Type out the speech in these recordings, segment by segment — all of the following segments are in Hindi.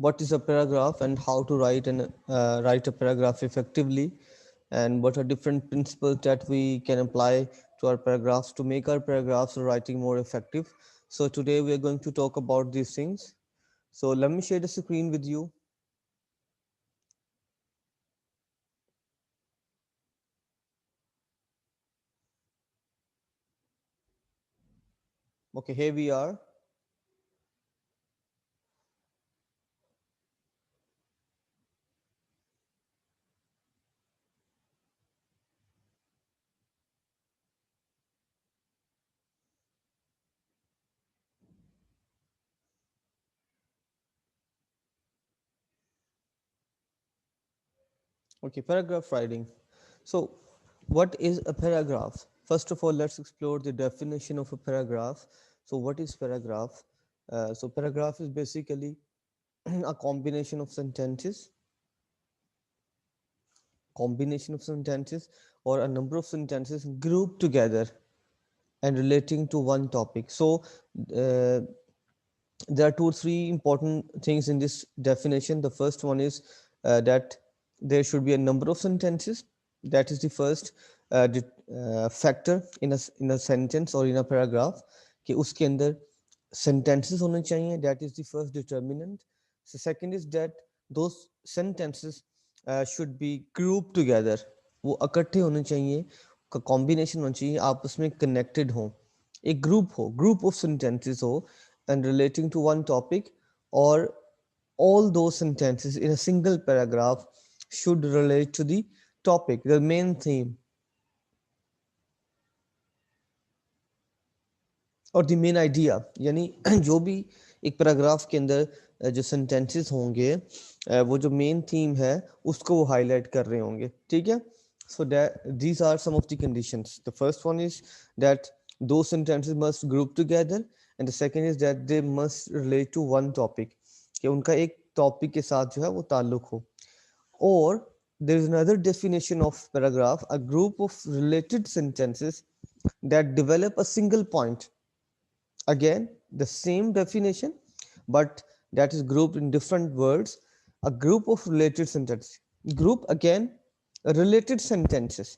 what is a paragraph and how to write a paragraph effectively, and what are different principles that we can apply to our paragraphs to make our paragraphs writing more effective. So today we are going to talk about these things. So let me share the screen with you. Okay, here we are. Okay, paragraph writing. So, what is a paragraph? First of all, let's explore the definition of a paragraph. So, what is paragraph? So, paragraph is basically a combination of sentences, or a number of sentences grouped together and relating to one topic. So, uh, there are two or three important things in this definition. The first one is that there should be a number of sentences. That is the first factor in a sentence or in a paragraph, कि उसके अंदर sentences होने चाहिए. That is the first determinant. So second is that those sentences should be grouped together. वो इकट्ठे होने चाहिए, का combination होना चाहिए, आपस में connected हो, एक group of sentences हो and relating to one topic, or all those sentences in a single paragraph should relate to the topic, the main theme और द मेन आइडिया. यानी जो भी एक पैराग्राफ के अंदर जो सेंटेंसेस होंगे, वो जो मेन थीम है उसको वो हाईलाइट कर रहे होंगे. ठीक है. So that these are some of the conditions. The first one is that those sentences must group together, and the second is that they must relate to one topic, कि उनका एक टॉपिक के साथ जो है वो ताल्लुक हो. Or there is another definition of paragraph: a group of related sentences that develop a single point. Again, the same definition, but that is grouped in different words. A group of related sentences. Group again related sentences.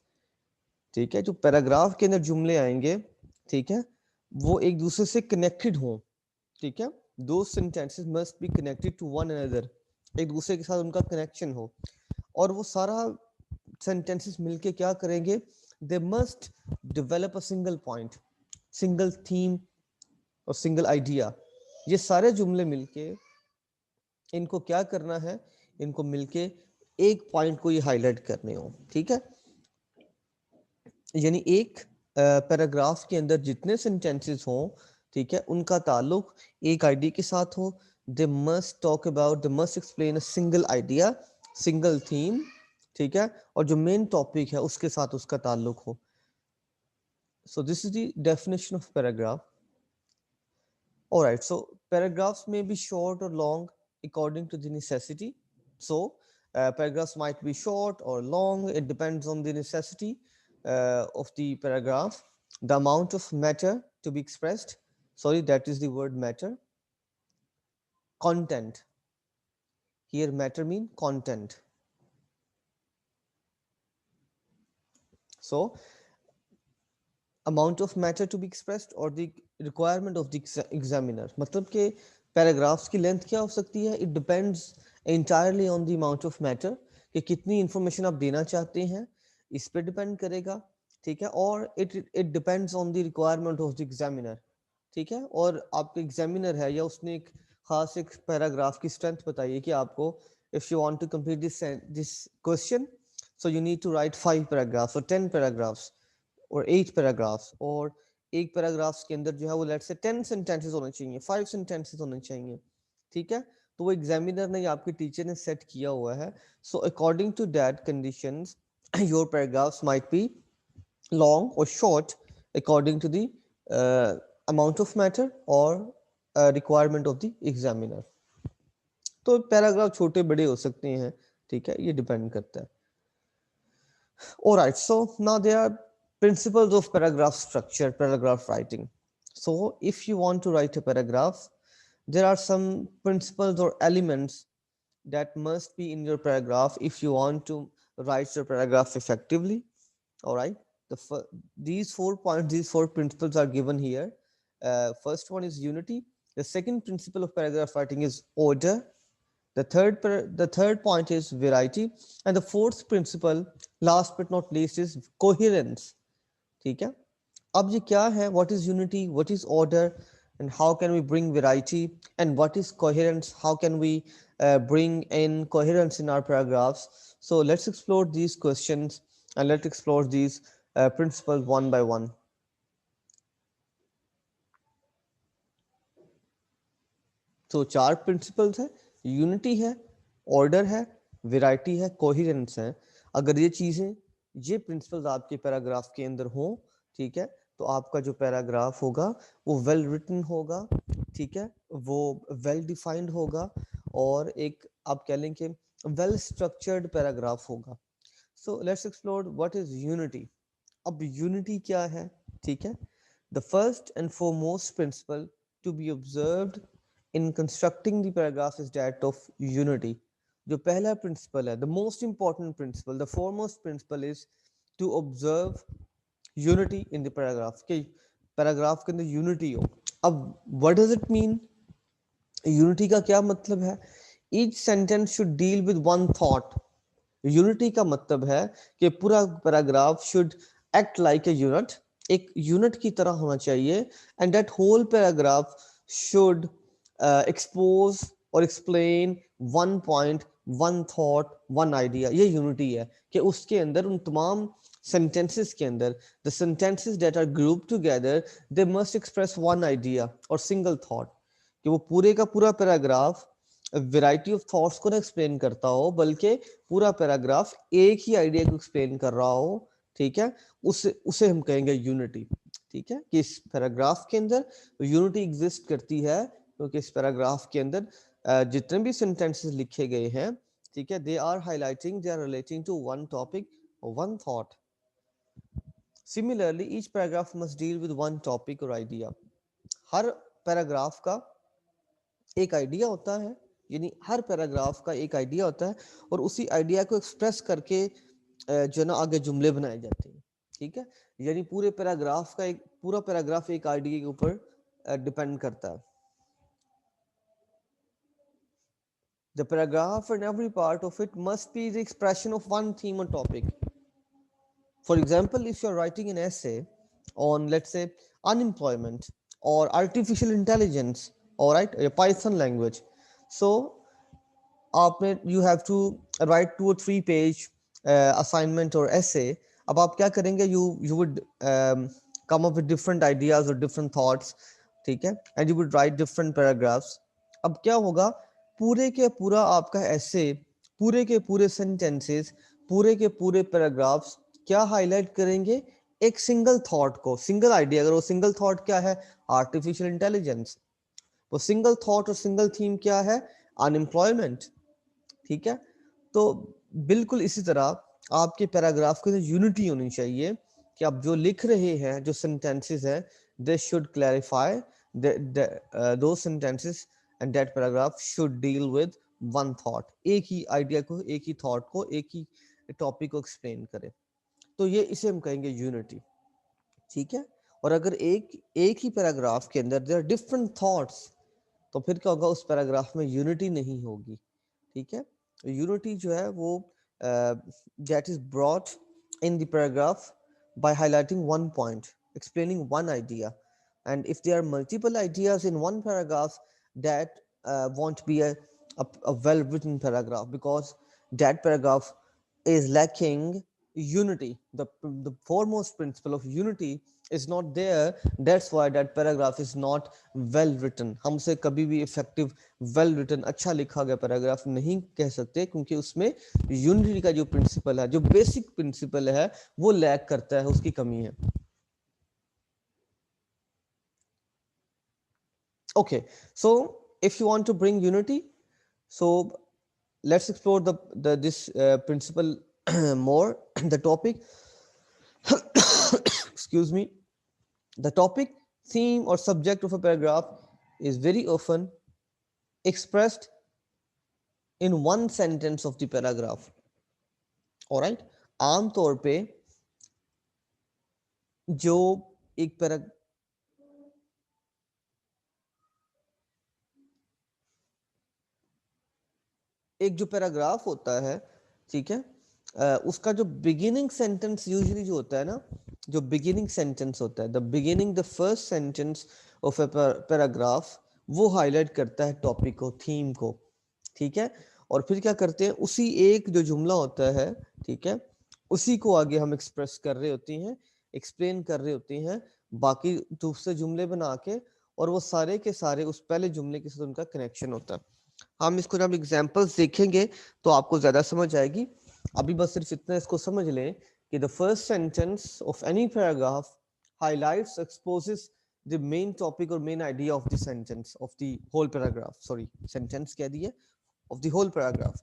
ठीक है. जो पैराग्राफ के अंदर जुमले आएंगे, ठीक है, वो एक दूसरे से कनेक्टेड हों. ठीक है. दो sentences must be connected to one another. एक दूसरे के साथ उनका कनेक्शन हो, और वो सारा sentences मिलके क्या करेंगे? They must develop a single point, single theme और सिंगल आइडिया. ये सारे जुमले मिलके इनको क्या करना है? इनको मिलके एक पॉइंट को ये हाईलाइट करने हो. ठीक है. यानी एक पैराग्राफ के अंदर जितने सेंटेंसेस हों, ठीक है, उनका ताल्लुक एक आइडिया के साथ हो. They must talk about, they must explain a single idea, single theme. ठीक है. और जो मेन टॉपिक है उसके साथ उसका ताल्लुक हो. So this is the definition of paragraph. All right, so paragraphs may be short or long according to the necessity. So paragraphs might be short or long. It depends on the necessity of the paragraph, the amount of matter to be expressed. Sorry, that is the word matter. Content. Here matter mean content. So amount of matter to be expressed or the requirement of the examiner. मतलब कि पैराग्राफ्स की लेंथ क्या हो सकती है? It depends entirely on the amount of matter, कि कितनी इंफॉर्मेशन आप देना चाहते हैं, इस पे डिपेंड करेगा. ठीक है. और it depends on the requirement of the examiner. ठीक है. और आपका एग्जामिनर है या उसने एक खास एक पैराग्राफ की स्ट्रेंथ बताई है कि आपको, if you want to complete this question, so you need to write 5 paragraphs or 10 paragraphs और 8 पैराग्राफ्स, और एक पैराग्राफ्स के अंदर जो है वो लेट से 10 सेंटेंसेस होने चाहिए, 5 सेंटेंसेस होने चाहिए. ठीक है. तो वो एग्जामिनर ने या आपके टीचर ने सेट किया हुआ है. So according to that conditions your paragraphs might be long और short according to the amount of matter और रिक्वायरमेंट ऑफ द एग्जामिनर. तो पैराग्राफ छोटे बड़े हो सकते हैं. ठीक है. ये डिपेंड करता है. Alright, so now there are principles of paragraph structure, paragraph writing. So if you want to write a paragraph, there are some principles or elements that must be in your paragraph if you want to write your paragraph effectively. All right, these 4 points, these 4 principles are given here. First one is unity. The second principle of paragraph writing is order. The third point is variety, and the fourth principle, last but not least, is coherence. ठीक है, अब ये क्या है? What is unity? What is order? And how can we bring variety? And what is coherence? How can we bring in coherence in our paragraphs? So let's explore these questions and let's explore these principles one by one. तो चार प्रिंसिपल्स है, यूनिटी है, ऑर्डर है, वैरायटी है, कोहेरेंस है. अगर ये चीजें, ये प्रिंसिपल्स आपके पैराग्राफ के अंदर हो, ठीक है, तो आपका जो पैराग्राफ होगा वो वेल रिटन होगा, ठीक है, वो वेल डिफाइंड होगा और एक आप कह लें कि वेल स्ट्रक्चर्ड पैराग्राफ होगा. So let's explore what is unity. अब यूनिटी क्या है? ठीक है, the first and foremost principle to be observed in constructing the paragraph is that of unity. जो पहला प्रिंसिपल है, the most important principle, the foremost principle is to observe unity in the paragraph. कि पैराग्राफ के अंदर यूनिटी हो. अब what does it mean? Unity का क्या मतलब है? Each sentence should deal with one thought. Unity का मतलब है कि पूरा paragraph should act like a unit, एक यूनिट की तरह होना चाहिए. And that whole paragraph should expose और explain one point, one thought, one idea. ये यूनिटी है कि उसके अंदर उन तमाम sentences के अंदर the sentences that are grouped together they must express one idea or single thought. कि वो पूरे का पूरा पैराग्राफ वैरायटी ऑफ थॉट्स को ना एक्सप्लेन करता हो, बल्कि पूरा पैराग्राफ एक ही आइडिया को एक्सप्लेन कर रहा हो. ठीक है, उसे उसे हम कहेंगे यूनिटी. ठीक है, कि इस पैराग्राफ के अंदर यूनिटी एग्जिस्ट करती है क्योंकि इस पैराग्राफ के अंदर जितने भी सेंटेंसेस लिखे गए हैं, ठीक है, they are highlighting, they are relating to one topic, one thought. Similarly each paragraph must deal with one topic और आइडिया. हर पैराग्राफ का एक आइडिया होता है, यानी हर पैराग्राफ का एक आइडिया होता है और उसी आइडिया को एक्सप्रेस करके जो ना आगे जुमले बनाए जाते हैं. ठीक है, यानी पूरे पैराग्राफ का एक पूरा पैराग्राफ एक आइडिया के ऊपर डिपेंड करता है. The paragraph and every part of it must be the expression of one theme or topic. For example, if you're writing an essay on, let's say, unemployment or artificial intelligence, all right, a Python language, so you have to write 2 or 3 page assignment or essay. अब आप क्या करेंगे? You would come up with different ideas or different thoughts, ठीक है, and you would write different paragraphs. अब क्या होगा? पूरे के पूरा आपका ऐसे, पूरे के पूरे सेंटेंसेस, पूरे के पूरे पैराग्राफ्स क्या हाईलाइट करेंगे? एक सिंगल थॉट को, सिंगल आइडिया. अगर वो सिंगल थॉट क्या है? Artificial intelligence. वो सिंगल थॉट और सिंगल थीम क्या है? अनएम्प्लॉयमेंट. ठीक है, तो बिल्कुल इसी तरह आपके पैराग्राफ के अंदर यूनिटी होनी चाहिए कि आप जो लिख रहे हैं, जो सेंटेंसेस हैं, they should clarify those sentences and that paragraph should deal with one thought. एक ही आइडिया को, एक ही थॉट को, एक ही टॉपिक को एक्सप्लेन करे. तो ये इसे हम कहेंगे यूनिटी. ठीक है, और अगर एक ही पैराग्राफ के अंदर देयर आर डिफरेंट थॉट्स, तो फिर क्या होगा? उस पैराग्राफ में यूनिटी नहीं होगी. ठीक है, यूनिटी जो है वो that is brought in the paragraph by highlighting one point, explaining one idea. And if there are multiple ideas in one paragraph, that won't be a well written paragraph, because that paragraph is lacking unity. The foremost principle of unity is not there. That's why that paragraph is not well written. हम उसे कभी भी effective, well written, अच्छा लिखा गया पैराग्राफ नहीं कह सकते, क्योंकि उसमें यूनिटी का जो प्रिंसिपल है, जो बेसिक प्रिंसिपल है, वो लैक करता है, उसकी कमी है. Okay, so if you want to bring unity, so let's explore this principle more. The topic excuse me, the topic, theme or subject of a paragraph is very often expressed in one sentence of the paragraph. Alright, आम तौर पे जो एक जो पैराग्राफ होता है, ठीक है, उसका जो बिगिनिंग सेंटेंस यूजुअली जो होता है ना, जो बिगिनिंग सेंटेंस होता है, the first sentence of a paragraph, वो हाईलाइट करता है टॉपिक को, थीम को, ठीक है। और फिर क्या करते हैं, उसी एक जो जुमला होता है, ठीक है, उसी को आगे हम एक्सप्रेस कर रहे होती हैं, एक्सप्लेन कर रहे होती हैं, बाकी दूसरे जुमले बना के, और वो सारे के सारे उस पहले जुमले के साथ उनका कनेक्शन होता है। हम इसको जब एग्जांपल्स देखेंगे तो आपको ज्यादा समझ आएगी। अभी बस सिर्फ इतना इसको समझ लें कि the first sentence of any paragraph highlights, exposes the main topic और main idea of the sentence of the whole paragraph, sorry sentence कह दिए, ऑफ द होल पैराग्राफ।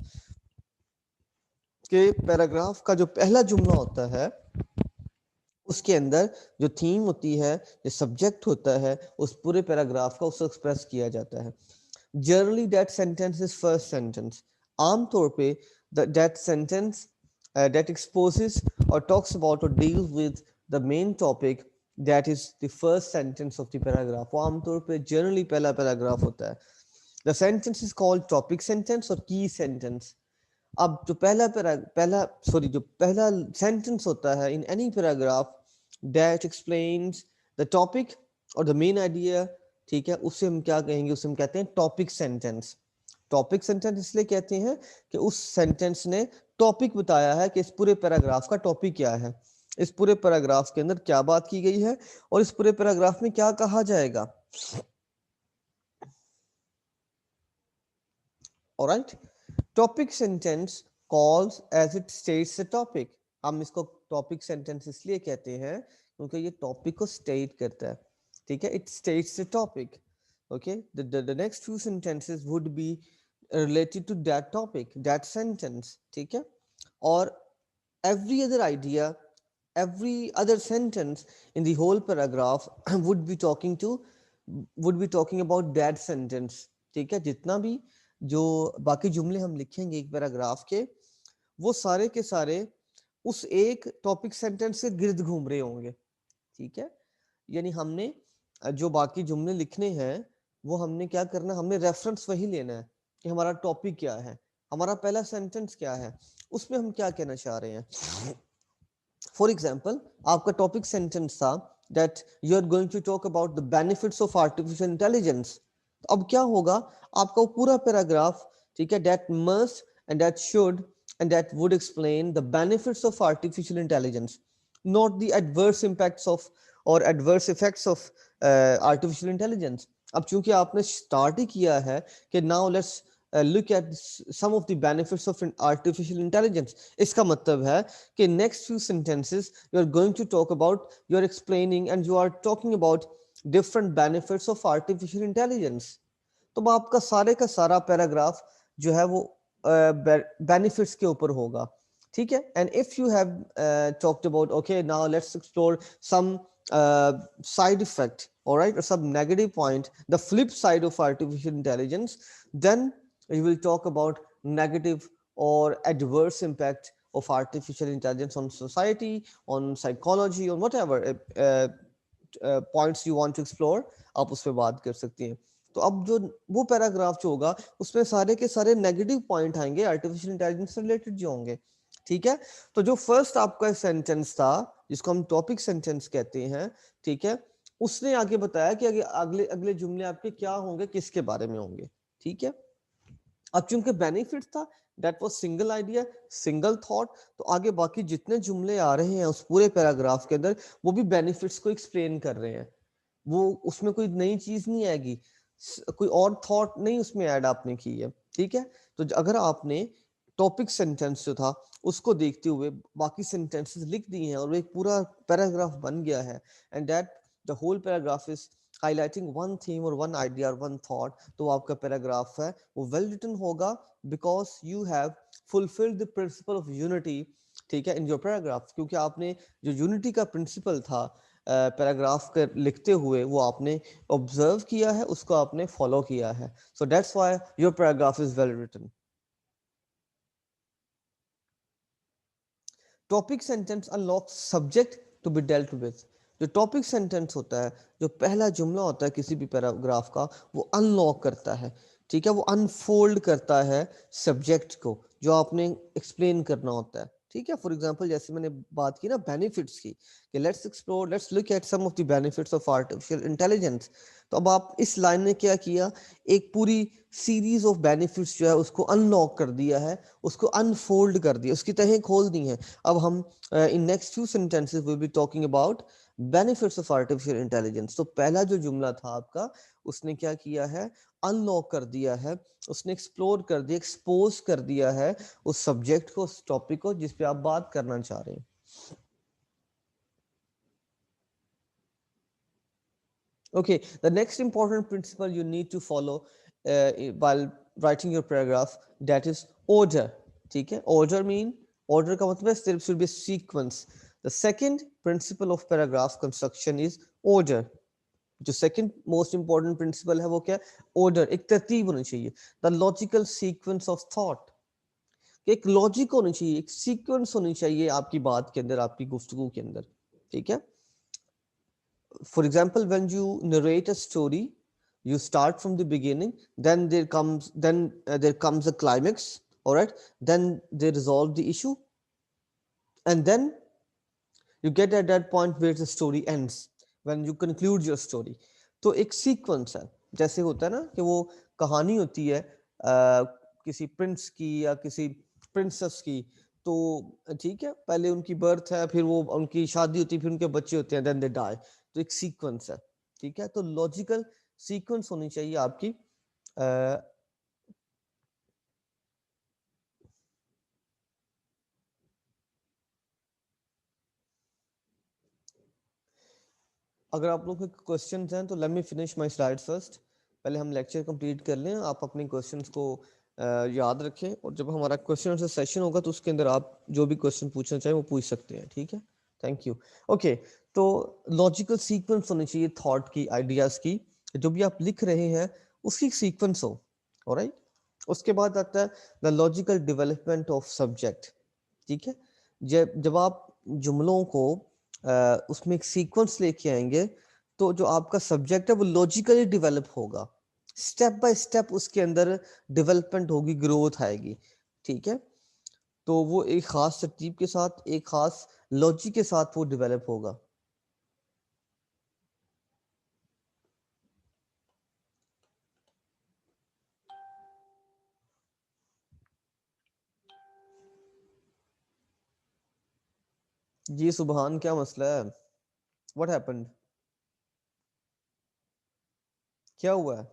के पैराग्राफ का जो पहला जुमला होता है उसके अंदर जो थीम होती है, जो सब्जेक्ट होता है, उस पूरे पैराग्राफ का उसको एक्सप्रेस किया जाता है। Generally that sentence is first sentence. आमतौर पे that sentence that exposes or talks about or deals with the main topic, that is the first sentence of the paragraph. वो आमतौर पे generally पहला पैराग्राफ होता है। The sentence is called topic sentence और key sentence. अब जो जो पहला सेंटेंस होता है in any paragraph that explains the topic or the main idea, ठीक है, उसे हम क्या कहेंगे, उसे हम कहते हैं टॉपिक सेंटेंस। टॉपिक सेंटेंस इसलिए कहते हैं कि उस सेंटेंस ने टॉपिक बताया है कि इस पूरे पैराग्राफ का टॉपिक क्या है, इस पूरे पैराग्राफ के अंदर क्या बात की गई है और इस पूरे पैराग्राफ में क्या कहा जाएगा। Alright, topic sentence calls as it states the topic. हम इसको टॉपिक सेंटेंस इसलिए कहते हैं क्योंकि ये टॉपिक को स्टेट करता है, ठीक है, it states the topic. okay, the next few sentences would be related to that topic, that sentence, ठीक है। और every other idea, every other sentence in the whole paragraph would be talking about that sentence, ठीक है। जितना भी जो बाकी जुमले हम लिखेंगे एक पैराग्राफ के, वो सारे के सारे उस एक टॉपिक सेंटेंस के गिर्द घूम रहे होंगे, ठीक है। यानी हमने जो बाकी जुमले लिखने हैं वो हमने क्या करना, हमने रेफरेंस वही लेना है कि हमारा टॉपिक क्या है, हमारा पहला सेंटेंस क्या है, उसमें हम क्या कहना चाह रहे हैं। फॉर एग्जाम्पल, आपका टॉपिक सेंटेंस था that you are going to talk about the benefits of artificial intelligence. अब क्या होगा, आपका वो पूरा पैराग्राफ, ठीक है, that must and that should and that would explain the benefits of artificial intelligence, not the adverse impacts of or adverse effects of artificial intelligence. अब चूंकि आपने स्टार्ट ही किया है कि now let's look at some of the benefits of artificial intelligence, इसका मतलब है कि next few sentences you are going to talk about, you are explaining and you are talking about different benefits of artificial intelligence. तो आपका सारे का सारा पैराग्राफ जो है वो बेनिफिट्स के ऊपर होगा, ठीक है। And if you have talked about okay now let's explore some side effect, all right, or some negative point, the flip side of artificial intelligence, then you will talk about negative or adverse impact of artificial intelligence on society, on psychology, on whatever points you want to explore, आप उस पर बात कर सकती हैं। तो अब जो वो पैराग्राफ जो होगा उसमें सारे के सारे नेगेटिव पॉइंट आएंगे आर्टिफिशियल इंटेलिजेंस से रिलेटेड जो होंगे, ठीक है। तो जो फर्स्ट आपका सेंटेंस था जिसको हम टॉपिक सेंटेंस कहते हैं, ठीक है, उसने आगे बताया कि अगले अगले जुमले आपके क्या होंगे, किसके बारे में होंगे, ठीक है। अब चूंकि बेनिफिट था, that was single idea, single thought, तो आगे बाकी जितने जुमले आ रहे हैं उस पूरे पैराग्राफ के अंदर वो भी बेनिफिट्स को एक्सप्लेन कर रहे हैं, वो उसमें कोई नई चीज नहीं आएगी, कोई और थॉट नहीं उसमें ऐड आपने की है, ठीक है। तो अगर आपने टॉपिक सेंटेंस जो था उसको देखते हुए बाकी सेंटेंसेस लिख दिए हैं और एक पूरा पैराग्राफ बन गया है, and that the whole paragraph is highlighting one theme or one idea or one thought, तो आपका पैराग्राफ है वो वेल रिटन होगा, because you have fulfilled the principle of unity, ठीक है, इन योर पैराग्राफ। क्योंकि आपने जो यूनिटी का प्रिंसिपल था पैराग्राफ के लिखते हुए वो आपने ऑब्जर्व किया है, उसको आपने फॉलो किया है, so that's why your paragraph is well written. Topic sentence unlock subject to be dealt with. जो टॉपिक सेंटेंस होता है, जो पहला जुमला होता है किसी भी पैराग्राफ का, वो अनलॉक करता है, ठीक है, वो अनफोल्ड करता है सब्जेक्ट को जो आपने एक्सप्लेन करना होता है, ठीक है। फॉर एग्जांपल जैसे मैंने बात की ना बेनिफिट्स की, कि let's explore, let's look at some of the benefits of artificial intelligence. तो अब आप इस लाइन ने क्या किया, एक पूरी सीरीज ऑफ बेनिफिट्स जो है उसको अनलॉक कर दिया है, उसको अनफोल्ड कर दिया, उसकी तहें खोल दी हैं। अब हम in next few sentences will be talking about benefits of artificial intelligence. तो पहला जो जुमला था आपका, उसने क्या किया है, अनलॉक कर दिया है, उसने एक्सप्लोर कर दिया, एक्सपोज कर दिया है उस सब्जेक्ट को, उस टॉपिक को जिस पे आप बात करना चाह रहे हैं। Okay, the next important principle you need to follow while writing your paragraph, that is order. ठीक है, order का मतलब है there should be a sequence. The second principle of paragraph construction is order. जो second most important principle है वो क्या है, order, एक तरतीब होनी चाहिए, the logical sequence of thought. एक लॉजिक होनी चाहिए, एक सीक्वेंस होनी चाहिए आपकी बात के अंदर, आपकी गुफ्तगू के अंदर, ठीक है। For example, when you narrate a story, you start from the beginning, then there comes a climax, all right, then they resolve the issue, and then you get at that point where the story ends, when you conclude your story. तो एक सीक्वेंस है, जैसे होता है ना कि वो कहानी होती है किसी प्रिंस की या किसी प्रिंसेस की, तो ठीक है, पहले उनकी बर्थ है, फिर वो उनकी शादी होती है, फिर उनके बच्चे होते हैं, देन दे डाई। तो एक सीक्वेंस है, ठीक है, तो लॉजिकल सीक्वेंस होनी चाहिए आपकी। अगर आप लोग के क्वेश्चंस हैं तो let me finish my slides first. पहले हम लेक्चर कंप्लीट कर लें, आप अपने क्वेश्चंस को याद रखें, और जब हमारा क्वेश्चन आंसर सेशन होगा तो उसके अंदर आप जो भी क्वेश्चन पूछना चाहें वो पूछ सकते हैं, ठीक है। Thank you. ओके, तो लॉजिकल सीक्वेंस होनी चाहिए थॉट की, आइडियाज की, जो भी आप लिख रहे हैं उसकी सीक्वेंस हो, ऑलराइट। उसके बाद आता है the logical development of subject, ठीक है। जब आप जुमलों को उसमें एक सीक्वेंस लेके आएंगे, तो जो आपका सब्जेक्ट है वो लॉजिकली डेवलप होगा, स्टेप बाय स्टेप उसके अंदर डेवलपमेंट होगी, ग्रोथ आएगी, ठीक है। तो वो एक खास तरतीब के साथ, एक खास लॉजिक के साथ वो डेवलप होगा। जी सुबहान, क्या मसला है, व्हाट हैपेंड, क्या हुआ है?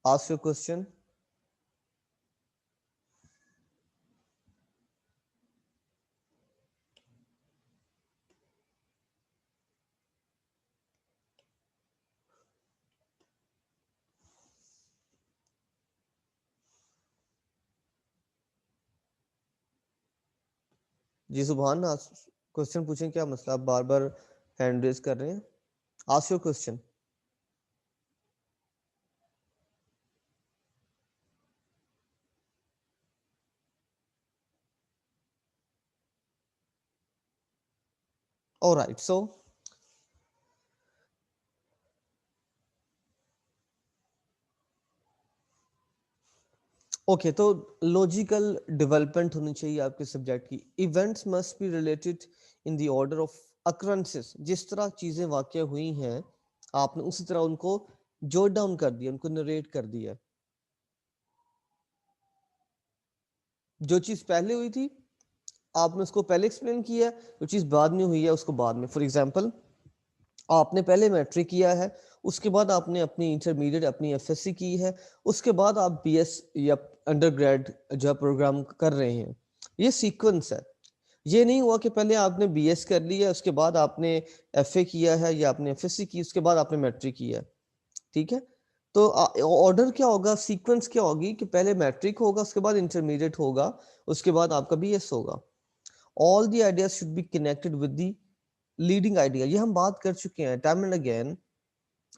Ask your question. जी सुबहान, क्वेश्चन पूछें, क्या मसला, आप बार बार हैंड रेज कर रहे हैं, ask your question. Alright, so okay, तो लॉजिकल डेवलपमेंट होनी चाहिए आपके सब्जेक्ट की। Events must be related in the order of occurrences, जिस तरह चीजें वाकई हुई हैं आपने उसी तरह उनको जोट डाउन कर दिया, उनको नरेट कर दिया। जो चीज पहले हुई थी आपने उसको पहले एक्सप्लेन किया, जो चीज बाद में हुई है उसको बाद में। फॉर एग्जाम्पल, आपने पहले मैट्रिक किया है, उसके बाद आपने अपनी इंटरमीडिएट, अपनी एफएससी की है, उसके बाद आप बीएस या अंडरग्रेड जो प्रोग्राम कर रहे हैं, ये सीक्वेंस है। ये नहीं हुआ कि पहले आपने बीएस कर लिया, उसके बाद आपने एफए किया है या आपने एफएससी की, उसके बाद आपने मैट्रिक किया है, ठीक है। तो ऑर्डर क्या होगा, सीक्वेंस क्या होगी, कि पहले मैट्रिक होगा, उसके बाद इंटरमीडिएट होगा, उसके बाद आपका बीएस होगा। All the ideas should be connected with the leading idea. ये हम बात कर चुके हैं टाइम एंड अगेन।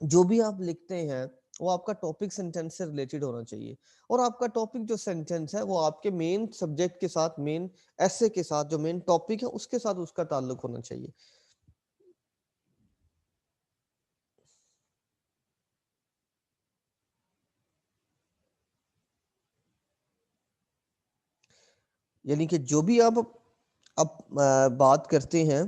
जो भी आप लिखते हैं वो आपका टॉपिक सेंटेंस से रिलेटेड होना चाहिए, और आपका टॉपिक जो सेंटेंस है वो आपके मेन सब्जेक्ट के साथ, मेन ऐसे के साथ, जो मेन टॉपिक है उसके साथ उसका ताल्लुक होना चाहिए। यानी कि जो भी आप अब बात करते हैं,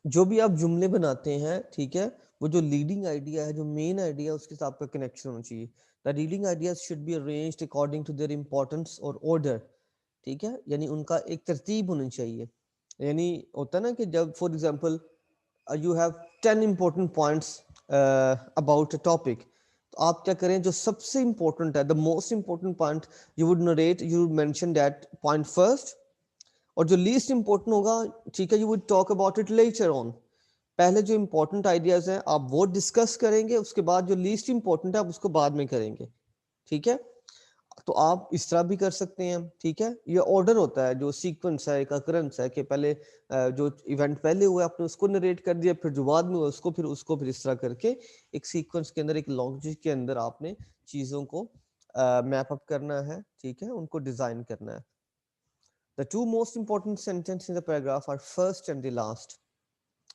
जो भी आप जुमले बनाते हैं, ठीक है, वो जो लीडिंग आइडिया है, जो मेन आइडिया है, उसके साथ आपका कनेक्शन होना चाहिए। The leading ideas should be arranged according to their importance और ऑर्डर, ठीक है, यानी उनका एक तरतीब होनी चाहिए। यानी होता है ना कि जब for example you have 10 important points about a topic, तो आप क्या करें, जो सबसे इंपॉर्टेंट है, the most important point, you would narrate, you would mention that point first, और जो लीस्ट इंपॉर्टेंट होगा, ठीक है, you would talk about it later on. पहले जो इंपॉर्टेंट आइडियाज हैं आप वो डिस्कस करेंगे, उसके बाद जो लीस्ट इंपॉर्टेंट है आप उसको बाद में करेंगे, ठीक है। तो आप इस तरह भी कर सकते हैं, ठीक है। ये ऑर्डर होता है, जो सीक्वेंस है, एक अकरेंस है कि पहले जो इवेंट पहले हुआ आपने उसको नरेट कर दिया, फिर जो बाद में हुआ उसको फिर इस तरह करके एक सीक्वेंस के अंदर, एक लॉजिक के अंदर आपने चीज़ों को मैप अप करना है, ठीक है, उनको डिज़ाइन करना है। The two most important sentence in the paragraph are first and the last,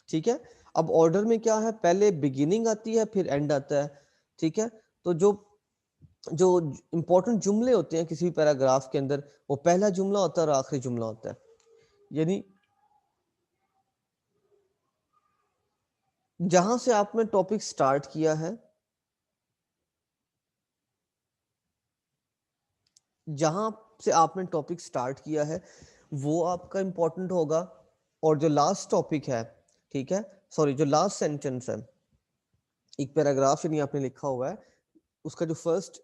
ठीक है। अब ऑर्डर में क्या है, पहले बिगिनिंग आती है फिर एंड आता है, ठीक है। तो जो जो इंपॉर्टेंट जुमले होते हैं किसी भी पैराग्राफ के अंदर, वो पहला जुमला होता है और आखिरी जुमला होता है। यानी जहां से आपने टॉपिक स्टार्ट किया है, जहां से आपने टॉपिक स्टार्ट किया है वो आपका इंपॉर्टेंट होगा, और जो लास्ट टॉपिक है, ठीक है, सॉरी, जो लास्ट सेंटेंस है एक पैराग्राफ यानी आपने लिखा हुआ है, उसका जो फर्स्ट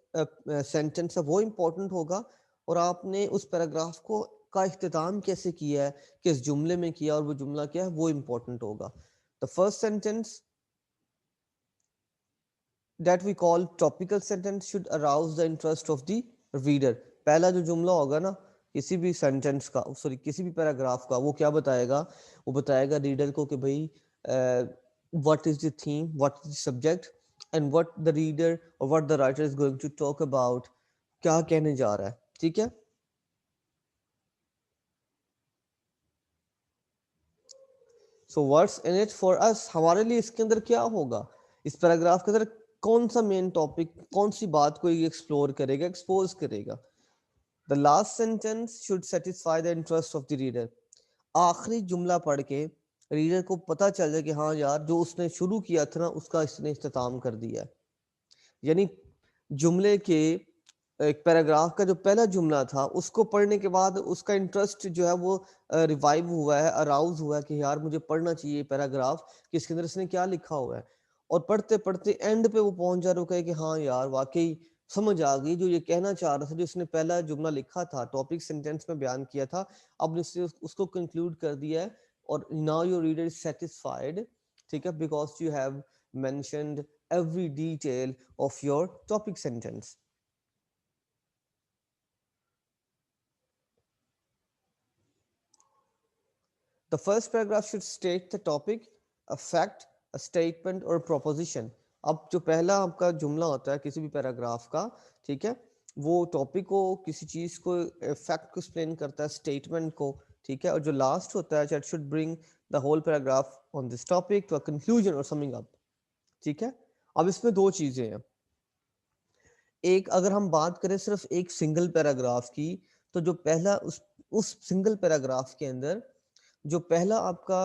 सेंटेंस है वो इम्पोर्टेंट होगा, और आपने उस पैराग्राफ को का इख्तिताम कैसे किया है, किस जुमले में किया, और वो जुमला क्या है वो इम्पोर्टेंट होगा। The first sentence that we call topical sentence should arouse the interest of the reader। पहला जो जुमला होगा ना किसी भी सेंटेंस का, सॉरी किसी भी पैराग्राफ का, वो क्या बताएगा, वो बताएगा रीडर को कि भाई what is the theme, what is the subject, and what the reader और what the writer is going to talk about, क्या कहने जा रहा है, ठीक है। So what's in it for us, हमारे लिए इसके अंदर क्या होगा, इस पैराग्राफ के अंदर कौन सा मेन टॉपिक, कौन सी बात को एक्सप्लोर करेगा, एक्सपोज करेगा। The last sentence should satisfy the interest of the reader. आखिरी जुमला पढ़ के रीडर को पता चल जाए कि हाँ यार, जो उसने शुरू किया था ना उसका इसने इख्तिताम कर दिया है। यानी जुमले के, एक पैराग्राफ का जो पहला जुमला था उसको पढ़ने के बाद उसका इंटरेस्ट जो है वो रिवाइव हुआ है, अराउज हुआ है कि यार मुझे पढ़ना चाहिए पैराग्राफ कि इसके अंदर इसने क्या लिखा हुआ है, और पढ़ते पढ़ते एंड पे वो पहुंच जा रहा है कि हाँ यार वाकई समझ आ गई जो ये कहना चाह रहा था, जो इसने पहला जुमला लिखा था, टॉपिक सेंटेंस में बयान किया था, अब इसने उसको कंक्लूड कर दिया है, और now your reader is satisfied, ठीक है, because you have mentioned every detail of your topic sentence. The first paragraph should state the topic, a fact, a statement or a proposition। अब जो पहला आपका जुमला होता है किसी भी पैराग्राफ का, ठीक है, वो टॉपिक को, किसी चीज को, फैक्ट को एक्सप्लेन करता है, स्टेटमेंट को, ठीक है, और जो लास्ट होता है, that should bring the whole paragraph on this topic to a conclusion और समिंग अप, ठीक है। अब इसमें दो चीजें हैं, एक अगर हम बात करें सिर्फ एक सिंगल पैराग्राफ की, तो जो पहला उस सिंगल पैराग्राफ के अंदर जो पहला आपका,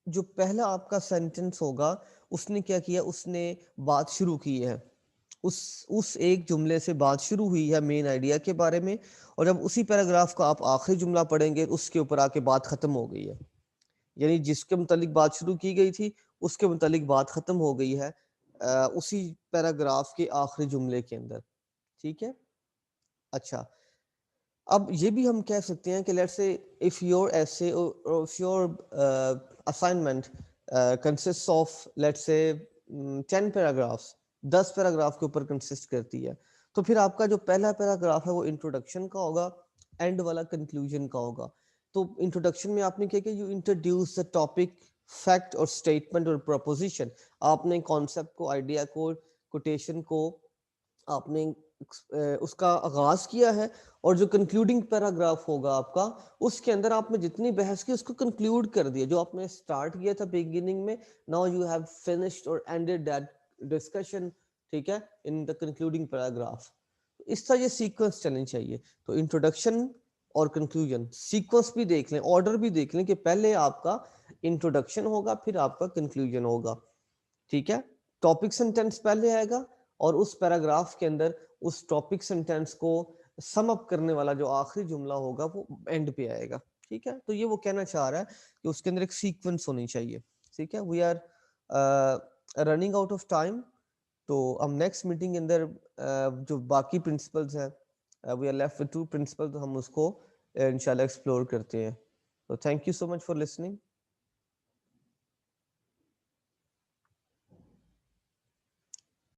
जो पहला आपका सेंटेंस होगा, उसने क्या किया, उसने बात शुरू की है, उस एक जुमले से बात शुरू हुई है मेन आइडिया के बारे में, और जब उसी पैराग्राफ का आप आखिरी जुमला पढ़ेंगे उसके ऊपर आके बात खत्म हो गई है। यानी जिसके मुतालिक बात शुरू की गई थी उसके मुतालिक बात खत्म हो गई है उसी पैराग्राफ के आखिरी जुमले के अंदर, ठीक है। अच्छा, अब ये भी हम कह सकते हैं कि let's say if your essay or if your assignment consists of let's say 10 paragraphs, 10 paragraph के ऊपर कंसिस्ट करती है। तो फिर आपका जो पहला पैराग्राफ है वो इंट्रोडक्शन का होगा, एंड वाला कंक्लूजन का होगा। तो इंट्रोडक्शन में आपने क्या किया, you introduce the topic, fact और स्टेटमेंट और प्रपोजिशन। आपने कॉन्सेप्ट को, आइडिया को, कोटेशन को आपने उसका आगाज किया है, और जो कंक्लूडिंग पैराग्राफ होगा आपका, उसके अंदर आपने जितनी बहस की उसको कंक्लूड कर दिया। जो आपने स्टार्ट किया था बिगिनिंग में, नाउ यू हैव फिनिश्ड और एंडेड दैट डिस्कशन, ठीक है, इन द कंक्लूडिंग पैराग्राफ। इस तरह ये सीक्वेंस चलनी चाहिए। तो इंट्रोडक्शन और कंक्लूजन सीक्वेंस भी देख लें, ऑर्डर भी देख लें कि पहले आपका इंट्रोडक्शन होगा, फिर आपका कंक्लूजन होगा, ठीक है। टॉपिक सेंटेंस पहले आएगा, और उस पैराग्राफ के अंदर उस टॉपिक सेंटेंस को सम अप करने वाला जो आखिरी जुमला होगा वो एंड पे आएगा, ठीक है। तो ये वो कहना चाह रहा है कि उसके अंदर एक सीक्वेंस होनी चाहिए, ठीक है। We are running out of time. तो हम नेक्स्ट मीटिंग के अंदर जो बाकी प्रिंसिपल्स हैं, we are left with 2 principles, हम उसको इंशाल्लाह एक्सप्लोर करते हैं। तो thank you so much for listening.